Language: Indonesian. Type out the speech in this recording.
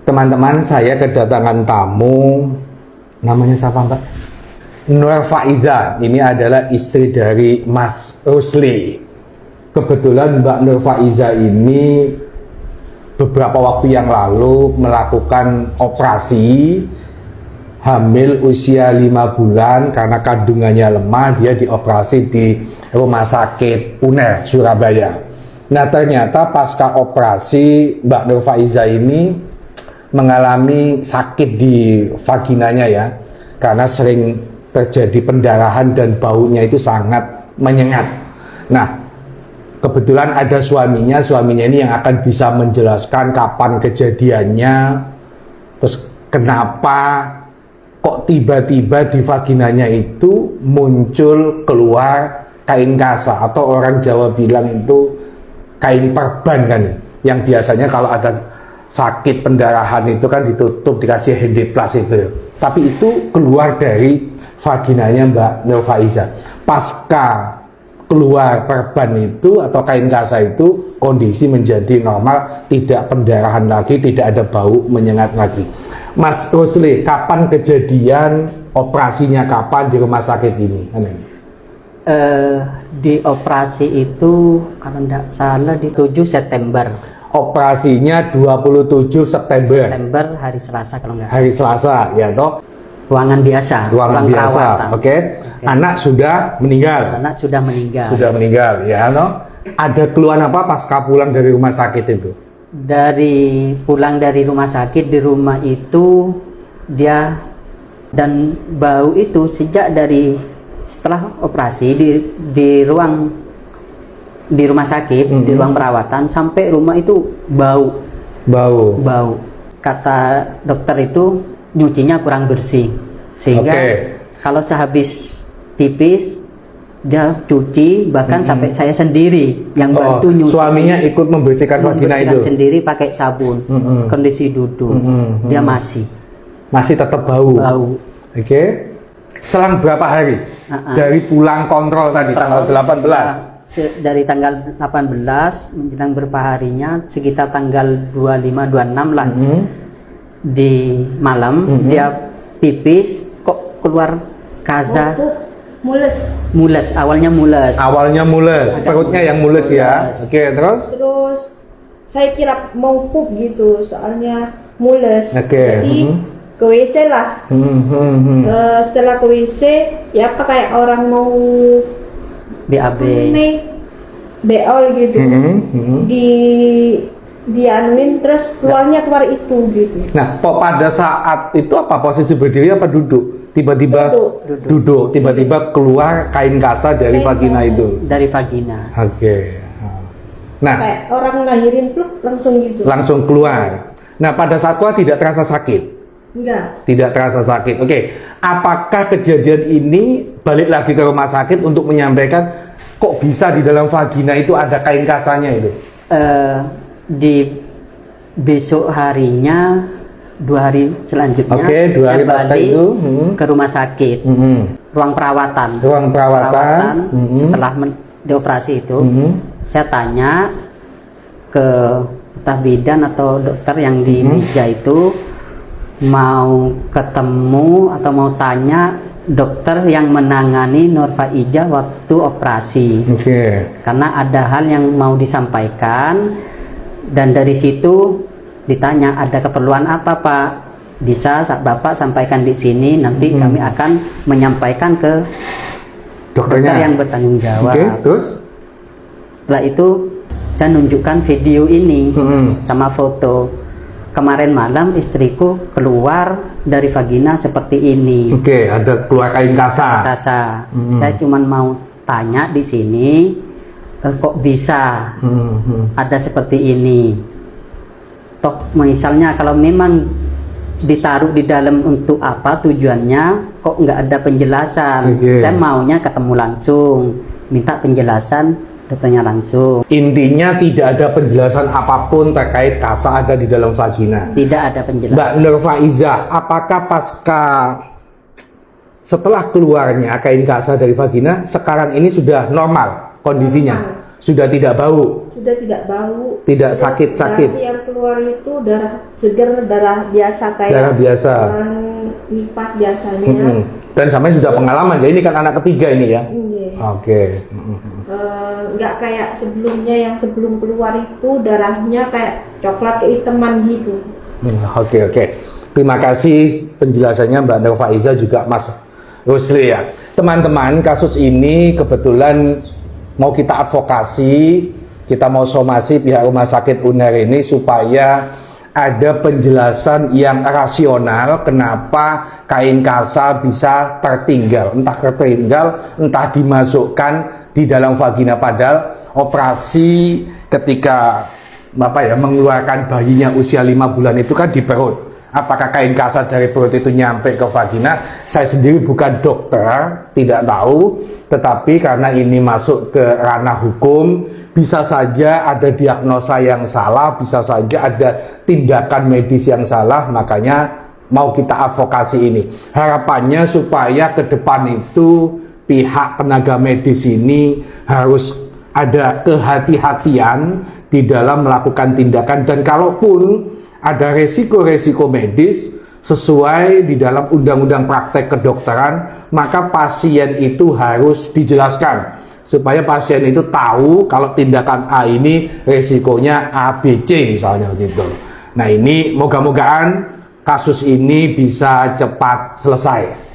Teman-teman, saya kedatangan tamu, namanya siapa Mbak? Nur Faiza. Ini adalah istri dari Mas Rusli. Kebetulan Mbak Nur Faiza ini beberapa waktu yang lalu melakukan operasi hamil usia 5 bulan karena kandungannya lemah. Dia dioperasi di Rumah Sakit UNER Surabaya. Nah, ternyata pasca operasi Mbak Nur Faiza ini mengalami sakit di vaginanya ya, karena sering terjadi pendarahan dan baunya itu sangat menyengat. Nah, kebetulan ada suaminya ini yang akan bisa menjelaskan kapan kejadiannya, terus kenapa kok tiba-tiba di vaginanya itu muncul keluar kain kasa, atau orang Jawa bilang itu kain perban kan, yang biasanya kalau ada sakit pendarahan itu kan ditutup dikasih handiplas itu, tapi itu keluar dari vaginanya Mbak Nur Faiza. Pasca keluar perban itu atau kain kasa itu, kondisi menjadi normal, tidak pendarahan lagi, tidak ada bau menyengat lagi. Mas Rusli, kapan kejadian operasinya, kapan di rumah sakit ini? Di operasi itu kalau tidak salah di 7 September. Operasinya 27 September. Hari Selasa kalau nggak salah. Hari Selasa, ya toh? Ruangan biasa. Ruang biasa, oke. Anak sudah meninggal. Anak sudah meninggal. Sudah meninggal, ya toh? Ada keluhan apa pasca pulang dari rumah sakit itu? Dari pulang dari rumah sakit, di rumah itu dia dan bau itu sejak dari setelah operasi di rumah sakit, di ruang perawatan, sampai rumah itu bau. Kata dokter itu nyucinya kurang bersih, sehingga kalau sehabis pipis dia cuci, bahkan sampai saya sendiri yang bantu nyuci. Suaminya ikut membersihkan vagina itu sendiri pakai sabun. Kondisi duduk dia masih tetap bau. Oke. Selang berapa hari dari pulang kontrol tadi, tanggal 18? Dari tanggal 18 menjelang berapa harinya, sekitar tanggal 25-26 lah, di malam dia pipis kok keluar kaza. Mules, awalnya mules. Perutnya yang mules ya. Oke, terus saya kira mau pup gitu, soalnya mules. Jadi ke WC lah. Setelah ke WC, ya apa kayak orang mau BAB, beol gitu. Dianuin terus keluar itu gitu. Nah, kok pada saat itu apa posisi berdiri apa duduk? Tiba-tiba duduk, tiba-tiba keluar kain kasa dari vagina itu. Dari vagina. Oke. Nah, kayak orang lahirin pluk langsung gitu. Langsung keluar. Nah, pada saat keluar tidak terasa sakit? Enggak. Tidak terasa sakit. Oke. Apakah kejadian ini balik lagi ke rumah sakit untuk menyampaikan kok bisa di dalam vagina itu ada kain kasanya itu? Di besok harinya, 2 hari selanjutnya, 2 hari saya balik itu ke rumah sakit, ruang perawatan. Setelah dioperasi itu, saya tanya ke entah bidan atau dokter yang di meja itu, mau ketemu atau mau tanya dokter yang menangani Nur Faiza waktu operasi. Karena ada hal yang mau disampaikan, dan dari situ ditanya ada keperluan apa Pak, bisa Bapak sampaikan di sini, nanti kami akan menyampaikan ke dokter yang bertanggung jawab. Terus setelah itu saya nunjukkan video ini sama foto. Kemarin malam istriku keluar dari vagina seperti ini. Ada keluar kain kasa. Saya cuma mau tanya di sini, kok bisa ada seperti ini? Toh misalnya kalau memang ditaruh di dalam untuk apa tujuannya, kok nggak ada penjelasan? Saya maunya ketemu langsung, minta penjelasan dokternya langsung. Intinya tidak ada penjelasan apapun terkait kasa ada di dalam vagina. Tidak ada penjelasan. Mbak Nur Faiza, apakah pasca setelah keluarnya kain kasa dari vagina, sekarang ini sudah normal kondisinya? Sudah tidak bau? sudah tidak bau, tidak terus sakit-sakit. darah yang keluar itu darah segar, darah biasa kayak Darah biasa. orang nifas biasanya. Dan sampai sudah pengalaman ya, ini kan anak ketiga ini ya. Iya. Oke. Nggak kayak sebelumnya, yang sebelum keluar itu darahnya kayak coklat kehitaman gitu. Oke. Terima kasih penjelasannya Mbak Nur Faiza juga Mas Rusli ya. Teman-teman, kasus ini kebetulan mau kita advokasi, kita mau somasi pihak Rumah Sakit UNER ini supaya ada penjelasan yang rasional kenapa kain kasa bisa tertinggal, entah dimasukkan di dalam vagina, padahal operasi ketika mengeluarkan bayinya usia 5 bulan itu kan di perut. Apakah kain kasa dari perut itu nyampe ke vagina? Saya sendiri bukan dokter, tidak tahu, tetapi karena ini masuk ke ranah hukum, bisa saja ada diagnosa yang salah, bisa saja ada tindakan medis yang salah, makanya mau kita advokasi ini. Harapannya supaya ke depan itu pihak tenaga medis ini harus ada kehati-hatian di dalam melakukan tindakan, dan kalaupun ada resiko-resiko medis sesuai di dalam undang-undang praktek kedokteran, maka pasien itu harus dijelaskan supaya pasien itu tahu kalau tindakan A ini resikonya ABC misalnya gitu. Nah, ini moga-mogaan kasus ini bisa cepat selesai.